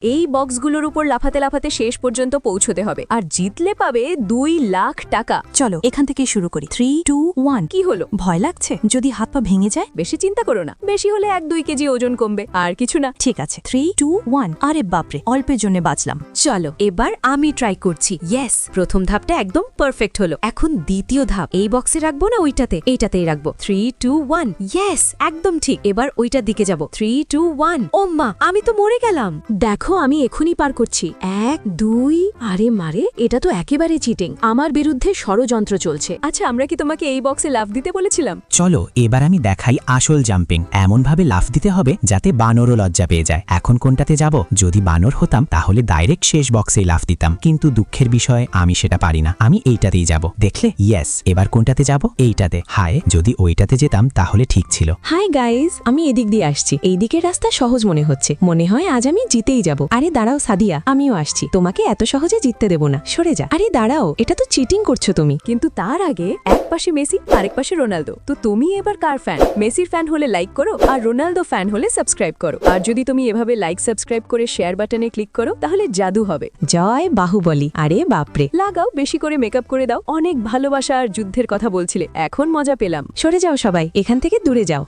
এই বক্সগুলোর উপর লাফাতে লাফাতে শেষ পর্যন্ত পৌঁছতে হবে আর জিতলে পাবে 2 লাখ টাকা। চলো এখান থেকেই শুরু করি। 3, 2, 1। কি হলো? ভয় লাগছে যদি হাত পা ভেঙে যায়? বেশি চিন্তা করো না, বেশি হলে 1-2 কেজি ওজন কমবে, আর কিছু না। ঠিক আছে, 3, 2, 1। আরে বাপরে, অল্পের জন্য বাঁচলাম। চলো এবার আমি ট্রাই করছি। ইয়েস, প্রথম ধাপটা একদম পারফেক্ট হলো। এখন দ্বিতীয় ধাপ, এই বক্সে রাখবো না ওইটাতে? এইটাতেই রাখবো। 3, 2, 1। ইয়েস, একদম ঠিক। এবার ওইটার দিকে যাব। 3, 2, 1। ও মা, আমি তো মরে গেলাম। দেখো আমি এখনই পার করছি। 1, 2। আরে মারে, এটা তো একেবারে চিটিং। আমার বিরুদ্ধে ষড়যন্ত্র চলছে। আচ্ছা, আমরা কি তোমাকে এই বক্সে লাফ দিতে বলেছিলাম? চলো এবার আমি দেখাই আসল জাম্পিং। এমন ভাবে লাফ দিতে হবে যাতে বানরও লজ্জা পেয়ে যায়। এখন কোনটাতে যাব? যদি বানর হতাম তাহলে ডাইরেক্ট শেষ বক্সেই লাফ দিতাম, কিন্তু দুঃখের বিষয় আমি সেটা পারি না। আমি এইটাতেই যাব। দেখলে? ইয়েস। এবার কোনটাতে যাব? এইটাতে। হায়, যদি ওইটাতে যেতাম তাহলে ঠিক ছিল। হাই গাইজ, আমি এদিক দিয়ে আসছি। এই দিকের রাস্তা সহজ মনে হচ্ছে। মনে হয় আজ আমি জিতেই যাব। আরে দাঁড়াও সাদিয়া, আমিও আসছি। তোমাকে এত সহজে জিততে দেব না, সরে যা। আরে দাঁড়াও, এটা তো চিটিং করছো তুমি। কিন্তু তার আগে এক পাশে মেসি, আরেক পাশে রোনালদো। তো তুমি এবার কার ফ্যান? মেসির ফ্যান হলে লাইক করো, আর রোনালদো ফ্যান হলে সাবস্ক্রাইব করো। আর যদি তুমি এভাবে লাইক সাবস্ক্রাইব করে শেয়ার বাটনে ক্লিক করো তাহলে জাদু হবে। জয় বাহুবলী। আরে বাপরে, লাগাও, বেশি করে মেকআপ করে দাও। অনেক ভালোবাসা আর যুদ্ধের কথা বলছিলে, এখন মজা পেলাম। সরে যাও সবাই, এখান থেকে দূরে যাও।